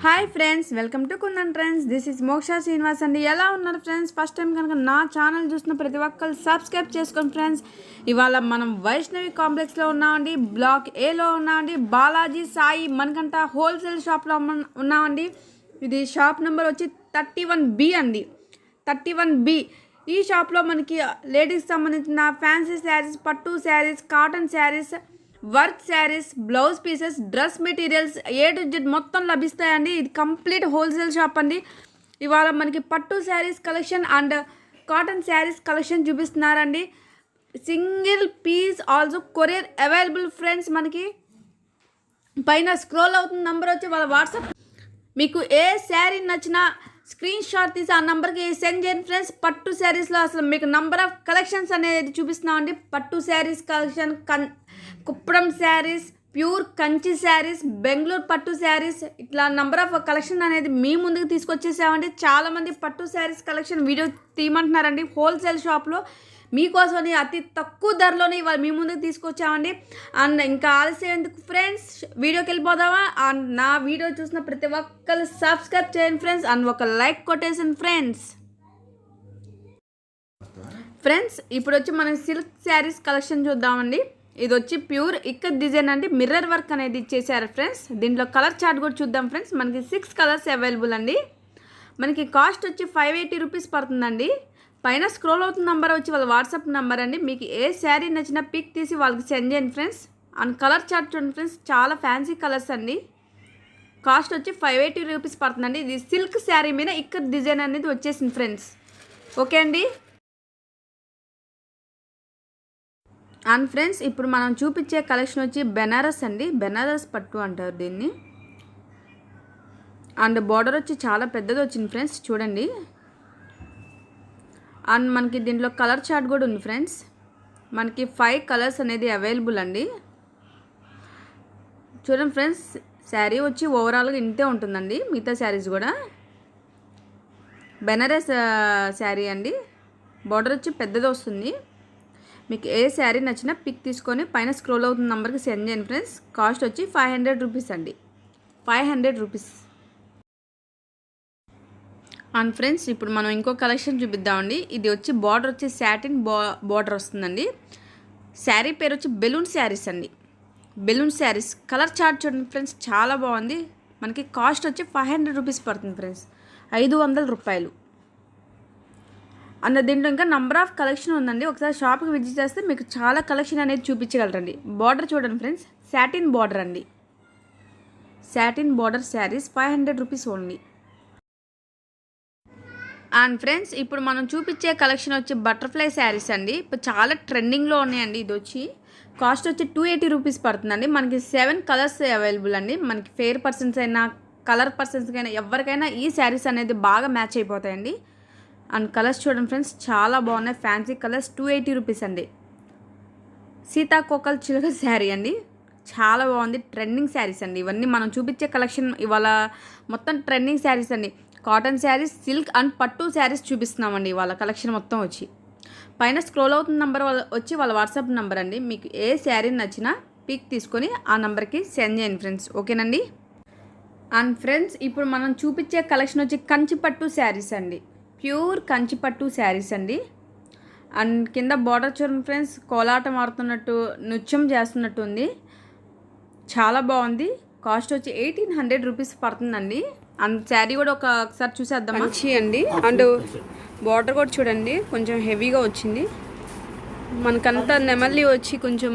Hi friends, welcome to kundan trends. This is మోక్ష శ్రీనివాస్ అండి. ఎలా ఉన్నారు ఫ్రెండ్స్? ఫస్ట్ టైం కనుక నా ఛానల్ చూసిన ప్రతి ఒక్కరు సబ్స్క్రైబ్ చేసుకోండి ఫ్రెండ్స్. ఇవాళ మనం వైష్ణవి కాంప్లెక్స్లో ఉన్నామండి, బ్లాక్ ఏలో ఉన్నామండి, బాలాజీ సాయి మణికంఠ హోల్సేల్ షాప్లో ఉన్నామండి. ఇది షాప్ నెంబర్ వచ్చి 31B అండి, 31B. ఈ షాప్లో మనకి లేడీస్కి సంబంధించిన ఫ్యాన్సీ శారీస్, పట్టు saris, cotton saris, work saris, blouse pieces, dress materials A to Z మొత్తం లభిస్తాయండి. ఇది కంప్లీట్ హోల్సేల్ షాప్ అండి. ఇవాళ మనకి పట్టు saris collection and cotton saris collection చూపిస్తున్నారండి. Single piece also courier available friends. మనకి పైన స్క్రోల్ అవుతున్న నెంబర్ వచ్చి వాళ్ళ వాట్సాప్. మీకు ఏ శారీ నచ్చినా స్క్రీన్ షాట్ తీసి ఆ నెంబర్కి సెండ్ చేయండి ఫ్రెండ్స్. పట్టు శారీస్లో అసలు మీకు నంబర్ ఆఫ్ కలెక్షన్స్ అనేది చూపిస్తున్నామండి. పట్టు శారీస్ కలెక్షన్, కుప్పడం శారీస్, ప్యూర్ కంచి శారీస్, బెంగళూరు పట్టు శారీస్, ఇట్లా నంబర్ ఆఫ్ కలెక్షన్ అనేది మీ ముందుకు తీసుకొచ్చేసామండి. చాలామంది పట్టు శారీస్ కలెక్షన్ వీడియో తీయమంటున్నారండి. హోల్సేల్ షాప్లో మీకోసం అతి తక్కువ ధరలోనే ఇవాళ మీ ముందుకు తీసుకొచ్చామండి. అండ్ ఇంకా ఆలస్యం ఎందుకు ఫ్రెండ్స్, వీడియోకి వెళ్ళిపోదామా? అండ్ నా వీడియో చూసిన ప్రతి ఒక్కరు సబ్స్క్రైబ్ చేయండి ఫ్రెండ్స్, అండ్ ఒక లైక్ కొట్టేసాను ఫ్రెండ్స్. ఇప్పుడు వచ్చి మనం సిల్క్ శారీస్ కలెక్షన్ చూద్దామండి. ఇది వచ్చి ప్యూర్ ఇక్కత్ డిజైన్ అండి, మిర్రర్ వర్క్ అనేది ఇచ్చేసారు ఫ్రెండ్స్. దీంట్లో కలర్ చార్ట్ కూడా చూద్దాం ఫ్రెండ్స్. మనకి 6 కలర్స్ అవైలబుల్ అండి. మనకి కాస్ట్ వచ్చి 580 రూపీస్ పడుతుందండి. పైన స్క్రోల్ అవుతున్న నెంబర్ వచ్చి వాళ్ళ వాట్సాప్ నెంబర్ అండి. మీకు ఏ శారీ నచ్చినా పిక్ తీసి వాళ్ళకి సెండ్ చేయండి ఫ్రెండ్స్. అండ్ కలర్ చార్ట్ చూడండి ఫ్రెండ్స్, చాలా ఫ్యాన్సీ కలర్స్ అండి. కాస్ట్ వచ్చి 580 రూపీస్ పడుతుందండి. ఇది సిల్క్ శారీ మీద ఇక్కత్ డిజైన్ అనేది వచ్చేసింది ఫ్రెండ్స్. ఓకే అండి. అండ్ ఫ్రెండ్స్, ఇప్పుడు మనం చూపించే కలెక్షన్ వచ్చి బెనారస్ అండి, బెనారస్ పట్టు అంటారు దీన్ని. అండ్ బార్డర్ వచ్చి చాలా పెద్దది వచ్చింది ఫ్రెండ్స్, చూడండి. అండ్ మనకి దీంట్లో కలర్ చార్ట్ కూడా ఉంది ఫ్రెండ్స్. మనకి 5 కలర్స్ అనేది అవైలబుల్ అండి. చూడండి ఫ్రెండ్స్, శారీ వచ్చి ఓవరాల్గా ఇంతే ఉంటుందండి. మిగతా శారీస్ కూడా బెనారస్ శారీ అండి. బార్డర్ వచ్చి పెద్దది వస్తుంది. మీకు ఏ శారీ నచ్చినా పిక్ తీసుకొని పైన స్క్రోల్ అవుతున్న నెంబర్కి సెండ్ చేయండి ఫ్రెండ్స్. కాస్ట్ వచ్చి 500 రూపీస్ అండి, 500 రూపీస్. అండ్ ఫ్రెండ్స్, ఇప్పుడు మనం ఇంకో కలెక్షన్ చూపిద్దామండి. ఇది వచ్చి బార్డర్ వచ్చి సాటిన్ బార్డర్ వస్తుందండి. శారీ పేరు వచ్చి బెలూన్ శారీస్ అండి, బెలూన్ శారీస్. కలర్ చార్ట్ చూడండి ఫ్రెండ్స్, చాలా బాగుంది. మనకి కాస్ట్ వచ్చి 500 రూపీస్ పడుతుంది ఫ్రెండ్స్, 500 రూపాయలు. అన్న దీంట్లో ఇంకా నంబర్ ఆఫ్ కలెక్షన్ ఉందండి. ఒకసారి షాప్కి విజిట్ చేస్తే మీకు చాలా కలెక్షన్ అనేది చూపించగలరండి. బార్డర్ చూడండి ఫ్రెండ్స్, సాటిన్ బార్డర్ అండి, satin border saris 500 rupees only. And friends, ఇప్పుడు మనం చూపించే కలెక్షన్ వచ్చి బటర్ఫ్లై శారీస్ అండి. ఇప్పుడు చాలా ట్రెండింగ్లో ఉన్నాయండి. ఇది వచ్చి కాస్ట్ వచ్చి 280 రూపీస్ పడుతుందండి. మనకి 7 కలర్స్ అవైలబుల్ అండి. మనకి ఫెయిర్ పర్సన్స్ అయినా కలర్ పర్సన్స్కైనా ఎవరికైనా ఈ శారీస్ అనేది బాగా మ్యాచ్ అయిపోతాయండి. అండ్ కలర్స్ చూడండి ఫ్రెండ్స్, చాలా బాగున్నాయి. ఫ్యాన్సీ కలర్స్ 280 రూపీస్ అండి. సీతాకోకల్ చిలుక శారీ అండి, చాలా బాగుంది. ట్రెండింగ్ శారీస్ అండి ఇవన్నీ. మనం చూపించే కలెక్షన్ ఇవాళ మొత్తం ట్రెండింగ్ శారీస్ అండి. కాటన్ శారీస్, సిల్క్ అండ్ పట్టు శారీస్ చూపిస్తున్నామండి ఇవాళ కలెక్షన్ మొత్తం వచ్చి. పైన స్క్రోల్ అవుతున్న నెంబర్ వచ్చి వాళ్ళ వాట్సాప్ నెంబర్ అండి. మీకు ఏ శారీ నచ్చినా పిక్ తీసుకొని ఆ నెంబర్కి సెండ్ చేయండి ఫ్రెండ్స్. ఓకేనండి. అండ్ ఫ్రెండ్స్, ఇప్పుడు మనం చూపించే కలెక్షన్ వచ్చి కంచి పట్టు శారీస్ అండి, ప్యూర్ కంచి పట్టు శారీస్ అండి. అండ్ కింద బార్డర్ చూడండి ఫ్రెండ్స్, కోలాటం ఆడుతున్నట్టు, నృత్యం చేస్తున్నట్టు ఉంది. చాలా బాగుంది. కాస్ట్ వచ్చి 1800 రూపీస్ పడుతుందండి. అండ్ శారీ కూడా ఒకసారి చూసేద్దాం. మంచి అండి. అండ్ బార్డర్ కూడా చూడండి, కొంచెం హెవీగా వచ్చింది. మనకంతా నెమలి వచ్చి కొంచెం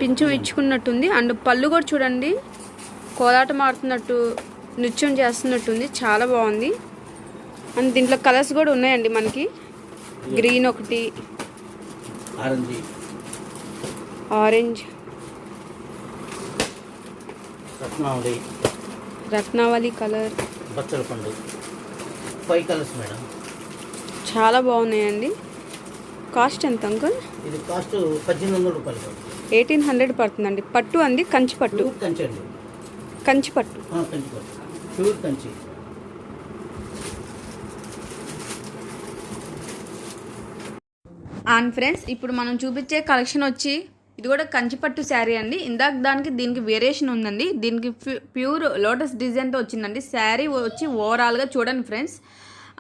పింఛం ఇచ్చుకున్నట్టుంది. అండ్ పళ్ళు కూడా చూడండి, కోలాటం ఆడుతున్నట్టు, నృత్యం చేస్తున్నట్టుంది. చాలా బాగుంది. అండ్ దీంట్లో కలర్స్ కూడా ఉన్నాయండి. మనకి గ్రీన్ ఒకటి, ఆరెంజ్, రత్నావళి కలర్, బచ్చల పండు, 5 కలర్స్ మేడం. చాలా బాగున్నాయండి. కాస్ట్ ఎంత అంకుల్? ఇది కాస్ట్ 1800 రూపాయలు, 1800 పడుతుందండి. పట్టు అండి, కంచి పట్టు, కంచి అండి, కంచి పట్టు, కంచి పట్టు, ప్యూర్ కంచి. అండ్ ఫ్రెండ్స్, ఇప్పుడు మనం చూపించే కలెక్షన్ వచ్చి ఇది కూడా కంచిపట్టు శారీ అండి. ఇందాక దానికి దీనికి వేరియేషన్ ఉందండి. దీనికి ప్యూర్ లోటస్ డిజైన్తో వచ్చిందండి. శారీ వచ్చి ఓవరాల్గా చూడండి ఫ్రెండ్స్.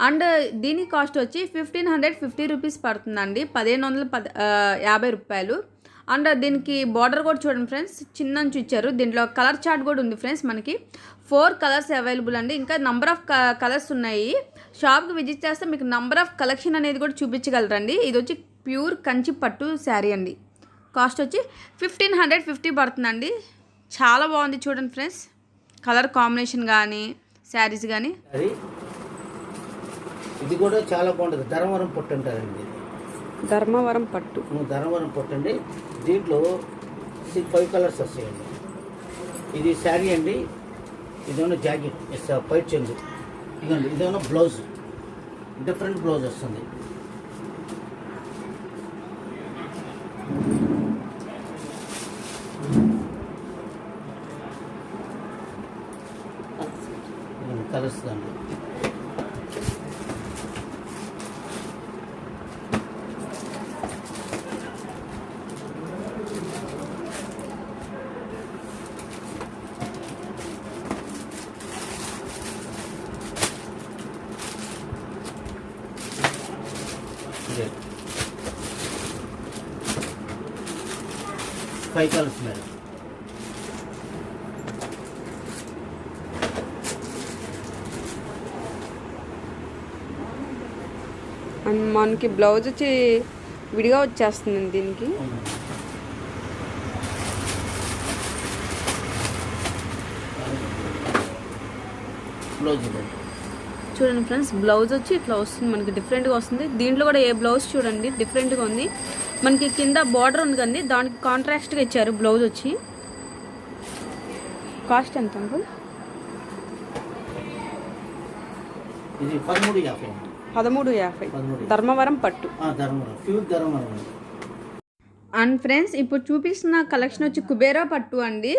అండ్ దీని కాస్ట్ వచ్చి 1550 రూపీస్ పడుతుందండి, 1550 రూపాయలు. అండ్ దీనికి బార్డర్ కూడా చూడండి ఫ్రెండ్స్, చిన్న నుంచి ఇచ్చారు. దీంట్లో కలర్ చార్ట్ కూడా ఉంది ఫ్రెండ్స్. మనకి 4 కలర్స్ అవైలబుల్ అండి. ఇంకా నంబర్ ఆఫ్ కలర్స్ ఉన్నాయి. షాప్కి విజిట్ చేస్తే మీకు నంబర్ ఆఫ్ కలెక్షన్ అనేది కూడా చూపించగలరండి. ఇది వచ్చి ప్యూర్ కంచి పట్టు శారీ అండి. కాస్ట్ వచ్చి 1550 పడుతుందండి. చాలా బాగుంది చూడండి ఫ్రెండ్స్. కలర్ కాంబినేషన్ కానీ శారీస్ కానీ ఇది కూడా చాలా బాగుంటుంది. ధర్మవరం పట్టు అంటారండి. ధర్మవరం పట్టు, ధర్మవరం పట్టు అండి. దీంట్లో 5 కలర్స్ వస్తాయండి. ఇది శారీ అండి. ఇదేమో జాకెట్ పైట్ చెంగు. ఇదండి ఇదేమో బ్లౌజ్, డిఫరెంట్ బ్లౌజ్ వస్తుంది. కలర్స్ దాంట్లో ఫైవ్ కలర్స్ మేడం. అండ్ మనకి బ్లౌజ్ వచ్చి విడిగా వచ్చేస్తుంది దీనికి. బ్లౌజ్ చూడండి ఫ్రెండ్స్, బ్లౌజ్ వచ్చి ఇట్లా వస్తుంది మనకి, డిఫరెంట్గా వస్తుంది. దీంట్లో కూడా ఏ బ్లౌజ్ చూడండి డిఫరెంట్గా ఉంది. మనకి కింద బార్డర్ ఉంది కదండి, దానికి కాంట్రాస్ట్గా ఇచ్చారు బ్లౌజ్ వచ్చి. కాస్ట్ ఎంత అంకుల్? ఇది 1350. 1350 ధర్మవరం పట్టు. ధర్మవరం. అండ్ ఫ్రెండ్స్ ఇప్పుడు చూపిస్తున్న కలెక్షన్ వచ్చి కుబేరా పట్టు అండి.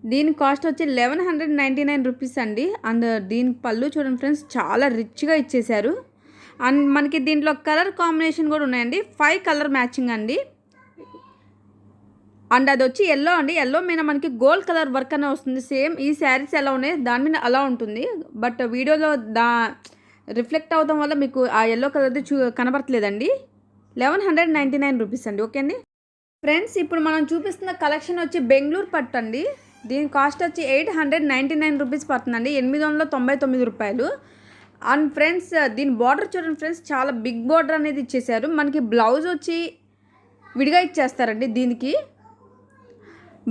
దీని కాస్ట్ వచ్చి 1199 రూపీస్ అండి. అండ్ దీని పళ్ళు చూడండి ఫ్రెండ్స్, చాలా రిచ్గా ఇచ్చేసారు. అండ్ మనకి దీంట్లో కలర్ కాంబినేషన్ కూడా ఉన్నాయండి. 5 కలర్ మ్యాచింగ్ అండి. అండ్ అది వచ్చి ఎల్లో అండి. ఎల్లో మీద మనకి గోల్డ్ కలర్ వర్క్ అనే వస్తుంది. సేమ్ ఈ శారీస్ ఎలా ఉన్నాయి దాని మీద అలా ఉంటుంది. బట్ వీడియోలో రిఫ్లెక్ట్ అవడం వల్ల మీకు ఆ ఎల్లో కలర్ది కనబడట్లేదండి. 1199 రూపీస్ అండి. ఓకే అండి ఫ్రెండ్స్, ఇప్పుడు మనం చూపిస్తున్న కలెక్షన్ వచ్చి బెంగళూరు పట్టు అండి. దీని కాస్ట్ వచ్చి 899 రూపీస్ పడుతుందండి, 899 రూపాయలు. అండ్ ఫ్రెండ్స్ దీని బార్డర్ చూడండి ఫ్రెండ్స్, చాలా బిగ్ బార్డర్ అనేది ఇచ్చేసారు. మనకి బ్లౌజ్ వచ్చి విడిగా ఇచ్చేస్తారండి. దీనికి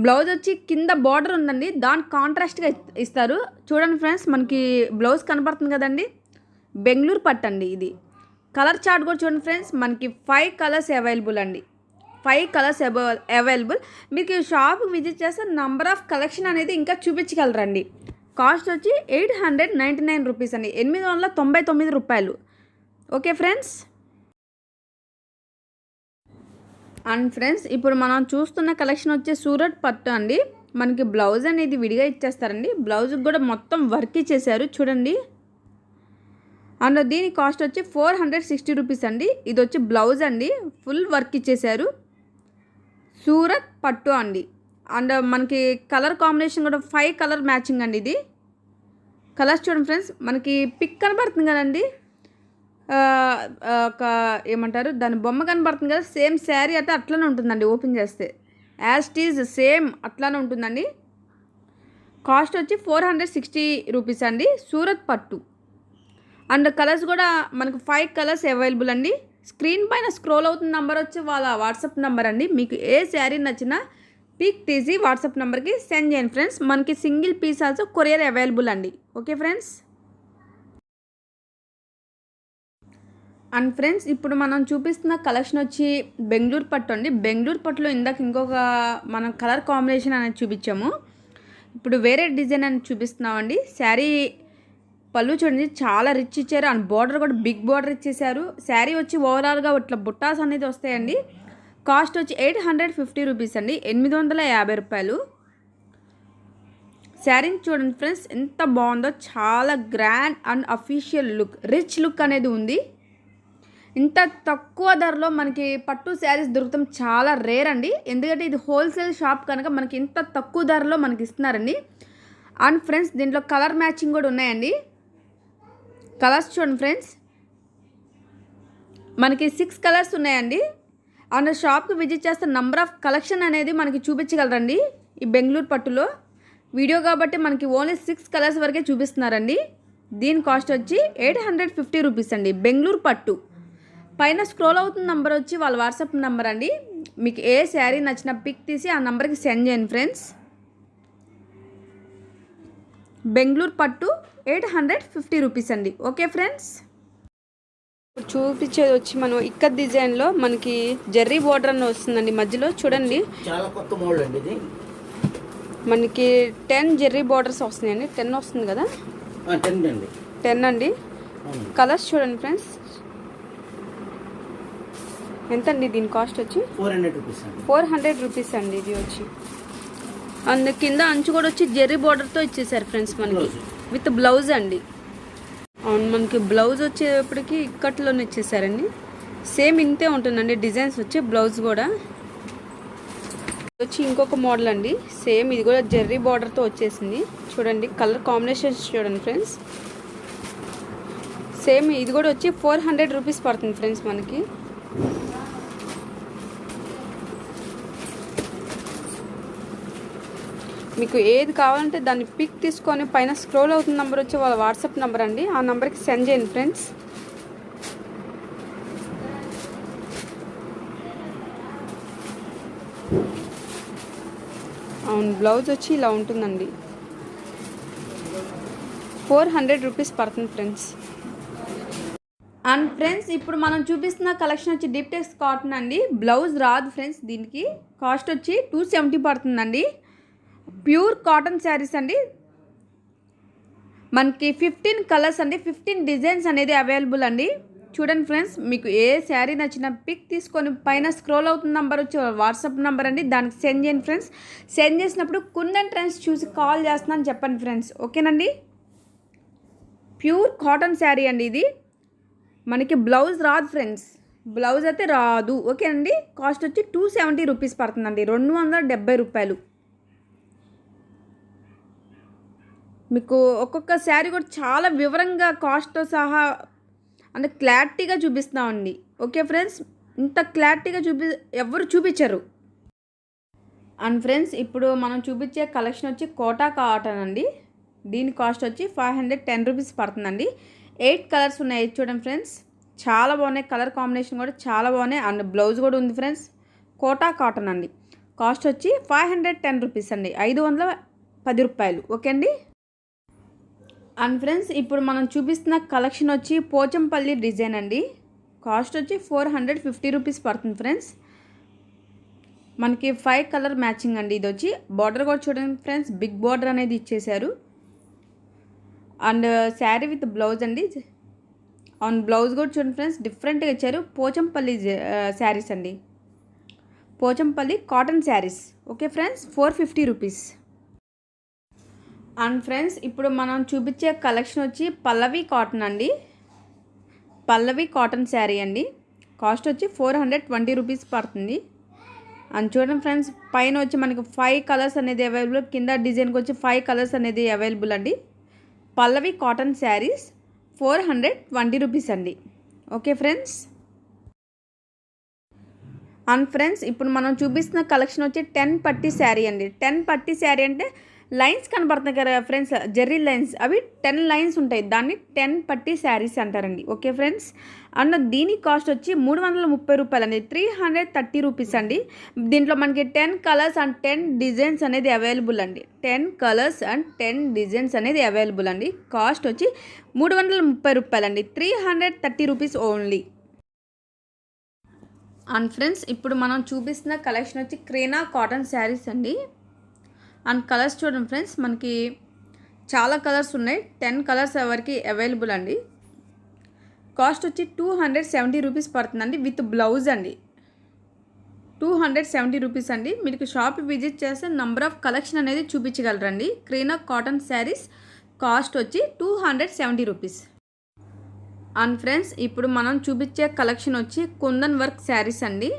బ్లౌజ్ వచ్చి కింద బార్డర్ ఉందండి, దానికి కాంట్రాస్ట్గా ఇస్తారు. చూడండి ఫ్రెండ్స్, మనకి బ్లౌజ్ కనపడుతుంది కదండి, బెంగళూరు పట్టు అండి. ఇది కలర్ చార్ట్ కూడా చూడండి ఫ్రెండ్స్, మనకి 5 కలర్స్ అవైలబుల్ అండి. 5 కలర్స్ అవైలబుల్. మీకు షాప్కి విజిట్ చేస్తే నంబర్ ఆఫ్ కలెక్షన్ అనేది ఇంకా చూపించగలరండి. కాస్ట్ వచ్చి 899 రూపీస్ అండి, 899 రూపాయలు. Okay friends. అండ్ ఫ్రెండ్స్ ఇప్పుడు మనం చూస్తున్న కలెక్షన్ వచ్చి సూరత్ పట్టు అండి. మనకి బ్లౌజ్ అనేది విడిగా ఇచ్చేస్తారండి. బ్లౌజ్కి కూడా మొత్తం వర్క్ ఇచ్చేసారు చూడండి. అండ్ దీని కాస్ట్ వచ్చి 460 రూపీస్ అండి. ఇది వచ్చి బ్లౌజ్ అండి, ఫుల్ వర్క్ ఇచ్చేసారు. సూరత్ పట్టు అండి. అండ్ మనకి కలర్ కాంబినేషన్ కూడా 5 కలర్ మ్యాచింగ్ అండి. ఇది కలర్స్ చూడండి ఫ్రెండ్స్, మనకి పిక్ కనబడుతుంది కదండి, ఒక ఏమంటారు దాని బొమ్మ కనబడుతుంది కదా, సేమ్ శారీ అయితే అట్లానే ఉంటుందండి. ఓపెన్ చేస్తే యాజ్ ఇట్ ఈజ్ సేమ్ అట్లానే ఉంటుందండి. కాస్ట్ వచ్చి 460 రూపీస్ అండి, సూరత్ పట్టు. అండ్ కలర్స్ కూడా మనకు 5 కలర్స్ అవైలబుల్ అండి. స్క్రీన్ పైన స్క్రోల్ అవుతున్న నెంబర్ వచ్చి వాళ్ళ వాట్సాప్ నెంబర్ అండి. మీకు ఏ శారీ నచ్చినా పిక్ తీసి వాట్సాప్ నెంబర్కి సెండ్ చేయండి ఫ్రెండ్స్. మనకి single piece also courier available అండి. Okay friends. అండ్ ఫ్రెండ్స్ ఇప్పుడు మనం చూపిస్తున్న కలెక్షన్ వచ్చి బెంగళూరు పట్టు అండి. బెంగళూరు పట్టులో ఇందాక ఇంకొక మనం కలర్ కాంబినేషన్ అనేది చూపించాము, ఇప్పుడు వేరే డిజైన్ అనేది చూపిస్తున్నామండి. శారీ పళ్ళు చూడండి చాలా రిచ్ ఇచ్చారు. అండ్ బార్డర్ కూడా బిగ్ బార్డర్ ఇచ్చేసారు. శారీ వచ్చి ఓవరాల్గా ఇట్లా బుట్టాస్ అనేది వస్తాయండి. కాస్ట్ వచ్చి 850 రూపీస్ అండి, 850 రూపాయలు. శారీని చూడండి ఫ్రెండ్స్ ఎంత బాగుందో, చాలా grand and official look, rich look అనేది ఉంది. ఇంత తక్కువ ధరలో మనకి పట్టు శారీస్ దొరకడం చాలా రేర్ అండి. ఎందుకంటే ఇది హోల్సేల్ షాప్ కనుక మనకి ఇంత తక్కువ ధరలో మనకి ఇస్తున్నారండి. అండ్ ఫ్రెండ్స్ దీంట్లో కలర్ మ్యాచింగ్ కూడా ఉన్నాయండి. కలర్స్ చూడండి ఫ్రెండ్స్, మనకి 6 కలర్స్ ఉన్నాయండి. అండ్ షాప్కి విజిట్ చేస్తే నంబర్ ఆఫ్ కలెక్షన్ అనేది మనకి చూపించగలరండి. ఈ బెంగళూరు పట్టులో వీడియో కాబట్టి మనకి ఓన్లీ 6 కలర్స్ వరకే చూపిస్తున్నారండి. దీని కాస్ట్ వచ్చి 850 రూపీస్ అండి. బెంగళూరు పట్టు. పైన స్క్రోల్ అవుతున్న నెంబర్ వచ్చి వాళ్ళ వాట్సాప్ నెంబర్ అండి. మీకు ఏ శారీ నచ్చిన పిక్ తీసి ఆ నెంబర్కి సెండ్ చేయండి ఫ్రెండ్స్. బెంగళూరు పట్టు 850 రూపీస్ అండి. ఓకే ఫ్రెండ్స్, ఇప్పుడు చూపించేది వచ్చి మనం ఇక్కత్ డిజైన్లో మనకి జెర్రీ బోర్డర్ అని వస్తుందండి మధ్యలో. చూడండి చాలా కొత్త మోడల్ అండి ఇది. మనకి 10 జెర్రీ బోర్డర్స్ వస్తున్నాయండి. 10 వస్తుంది కదా, 10 అండి. కలర్స్ చూడండి ఫ్రెండ్స్. ఎంత అండి దీని కాస్ట్ వచ్చి? 400 రూపీస్ అండి ఇది వచ్చి. అందు కింద అంచు కూడా వచ్చి జెర్రీ బోర్డర్తో ఇచ్చేసారు ఫ్రెండ్స్ మనకి, విత్ బ్లౌజ్ అండి. అవును, మనకి బ్లౌజ్ వచ్చేప్పటికి ఇక్కట్లోనే ఇచ్చేసారండి. సేమ్ ఇంతే ఉంటుందండి డిజైన్స్ వచ్చి. బ్లౌజ్ కూడా వచ్చి ఇంకొక మోడల్ అండి. సేమ్ ఇది కూడా జెర్రీ బార్డర్తో వచ్చేసింది. చూడండి కలర్ కాంబినేషన్స్ చూడండి ఫ్రెండ్స్. సేమ్ ఇది కూడా వచ్చి 400 రూపీస్ పడుతుంది ఫ్రెండ్స్ మనకి. మీకు ఏది కావాలంటే దాన్ని పిక్ తీసుకొని పైన స్క్రోల్ అవుతున్న నెంబర్ వచ్చి వాళ్ళ వాట్సాప్ నెంబర్ అండి. ఆ నెంబర్కి సెండ్ చేయండి ఫ్రెండ్స్. అవును, బ్లౌజ్ వచ్చి ఇలా ఉంటుందండి. 400 రూపీస్ పడుతుంది ఫ్రెండ్స్. అండ్ ఫ్రెండ్స్ ఇప్పుడు మనం చూపిస్తున్న కలెక్షన్ వచ్చి డీప్ టెక్స్ కాటన్ అండి. బ్లౌజ్ రాదు ఫ్రెండ్స్. దీనికి కాస్ట్ వచ్చి 270 పడుతుందండి. ప్యూర్ కాటన్ శారీస్ అండి. మనకి 15 కలర్స్ అండి, 15 డిజైన్స్ అనేది అవైలబుల్ అండి. చూడండి ఫ్రెండ్స్, మీకు ఏ శారీ నచ్చిన పిక్ తీసుకొని పైన స్క్రోల్ అవుతున్న నెంబర్ వచ్చి వాట్సాప్ నెంబర్ అండి. దానికి సెండ్ చేయండి ఫ్రెండ్స్. సెండ్ చేసినప్పుడు కుందన్ ట్రెండ్స్ చూసి కాల్ చేస్తున్నాను చెప్పండి ఫ్రెండ్స్. ఓకేనండి. ప్యూర్ కాటన్ శారీ అండి ఇది. మనకి బ్లౌజ్ రాదు ఫ్రెండ్స్. బ్లౌజ్ అయితే రాదు. ఓకేనండి. కాస్ట్ వచ్చి 270 రూపీస్ పడుతుందండి. 270 రూపాయలు. మీకు ఒక్కొక్క శారీ కూడా చాలా వివరంగా కాస్ట్తో సహా అంటే క్లారిటీగా చూపిస్తామండి. ఓకే ఫ్రెండ్స్, ఇంత క్లారిటీగా ఎవరు చూపించరు. అండ్ ఫ్రెండ్స్ ఇప్పుడు మనం చూపించే కలెక్షన్ వచ్చి కోటా కాటన్ అండి. దీని కాస్ట్ వచ్చి 510 రూపీస్ పడుతుందండి. 8 కలర్స్ ఉన్నాయి చూడండి ఫ్రెండ్స్. చాలా బాగున్నాయి. కలర్ కాంబినేషన్ కూడా చాలా బాగున్నాయి. అండ్ బ్లౌజ్ కూడా ఉంది ఫ్రెండ్స్. కోటా కాటన్ అండి. కాస్ట్ వచ్చి 510 రూపీస్ అండి. 510 రూపాయలు. ఓకే అండి. అండ్ ఫ్రెండ్స్ ఇప్పుడు మనం చూపిస్తున్న కలెక్షన్ వచ్చి పోచంపల్లి డిజైన్ అండి. కాస్ట్ వచ్చి 450 రూపీస్ పడుతుంది ఫ్రెండ్స్. మనకి 5 కలర్ మ్యాచింగ్ అండి. ఇది వచ్చి బార్డర్ కూడా చూడండి ఫ్రెండ్స్. బిగ్ బార్డర్ అనేది ఇచ్చేసారు. అండ్ శారీ విత్ బ్లౌజ్ అండి. అండ్ బ్లౌజ్ కూడా చూడండి ఫ్రెండ్స్, డిఫరెంట్గా ఇచ్చారు. పోచంపల్లి శారీస్ అండి. Pochampalli cotton saris. Okay friends, 450 rupees. And friends ఇప్పుడు మనం చూపించే కలెక్షన్ వచ్చి పల్లవి కాటన్ అండి. పల్లవి కాటన్ శారీ అండి. కాస్ట్ వచ్చి 420 రూపీస్ పడుతుంది. అండ్ చూడండి ఫ్రెండ్స్, పైన వచ్చి మనకి 5 కలర్స్ అనేది అవైలబుల్. కింద డిజైన్కి వచ్చి 5 కలర్స్ అనేది అవైలబుల్ అండి. పల్లవి కాటన్ శారీస్ 420 రూపీస్ అండి. Okay friends. అండ్ ఫ్రెండ్స్ ఇప్పుడు మనం చూపిస్తున్న కలెక్షన్ వచ్చి 10 పట్టీ శారీ అండి. 10 పట్టీ శారీ అంటే లైన్స్ కనబడుతున్నాయి కదా ఫ్రెండ్స్, జెర్రీ లైన్స్. అవి 10 లైన్స్ ఉంటాయి. దాన్ని 10 పట్టీ శారీస్ అంటారండి. Okay friends. అండ్ దీని కాస్ట్ వచ్చి 330 రూపాయలు అండి. 330 రూపీస్ అండి. దీంట్లో మనకి 10 కలర్స్ అండ్ 10 డిజైన్స్ అనేది అవైలబుల్ అండి. 10 కలర్స్ అండ్ 10 డిజైన్స్ అనేది అవైలబుల్ అండి. కాస్ట్ వచ్చి 330 రూపాయలు అండి. 330 రూపీస్ ఓన్లీ. అండ్ ఫ్రెండ్స్ ఇప్పుడు మనం చూపిస్తున్న కలెక్షన్ వచ్చి క్రేనా కాటన్ శారీస్ అండి. అండ్ కలర్స్ చూడండి ఫ్రెండ్స్, మనకి చాలా కలర్స్ ఉన్నాయి. 10 కలర్స్ వరకు అవైలబుల్ అండి. కాస్ట్ వచ్చి 270 రూపీస్ పడుతుందండి విత్ బ్లౌజ్ అండి. 270 రూపీస్ అండి. మీకు షాప్ విజిట్ చేస్తే నంబర్ ఆఫ్ కలెక్షన్ అనేది చూపించగలరండి. క్రీనా కాటన్ శారీస్ కాస్ట్ వచ్చి 270 రూపీస్. అండ్ ఫ్రెండ్స్ ఇప్పుడు మనం చూపించే కలెక్షన్ వచ్చి కుందన్ వర్క్ శారీస్ అండి.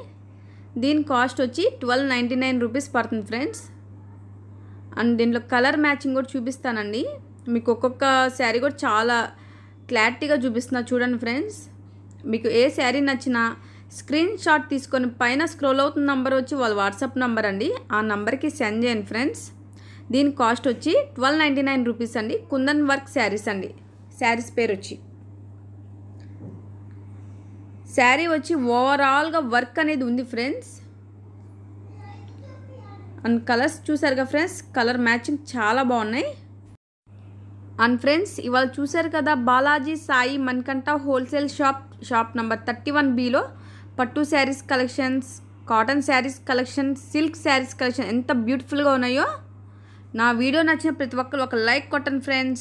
దీని కాస్ట్ వచ్చి 1299 రూపీస్ పడుతుంది ఫ్రెండ్స్. అండ్ దీంట్లో కలర్ మ్యాచింగ్ కూడా చూపిస్తానండి. మీకు ఒక్కొక్క శారీ కూడా చాలా క్లారిటీగా చూపిస్తున్నా చూడండి ఫ్రెండ్స్. మీకు ఏ శారీ నచ్చినా స్క్రీన్ షాట్ తీసుకొని పైన స్క్రోల్ అవుతున్న నంబర్ వచ్చి వాళ్ళ వాట్సాప్ నంబర్ అండి. ఆ నంబర్కి సెండ్ చేయండి ఫ్రెండ్స్. దీని కాస్ట్ వచ్చి 1299 రూపీస్ అండి. కుందన్ వర్క్ శారీస్ అండి. శారీస్ పేరు వచ్చి శారీ వచ్చి ఓవరాల్గా వర్క్ అనేది ఉంది ఫ్రెండ్స్. అండ్ కలర్స్ చూసారుగా ఫ్రెండ్స్, కలర్ మ్యాచింగ్ చాలా బాగున్నాయి. అండ్ ఫ్రెండ్స్ ఇవాళ చూసారు కదా Balaji Sai Manikanta wholesale shop number 31Bలో పట్టు saris collections, cotton saris collection, silk saris collection ఎంత బ్యూటిఫుల్గా ఉన్నాయో. నా వీడియో నచ్చిన ప్రతి ఒక్కరు ఒక లైక్ కొట్టండి ఫ్రెండ్స్.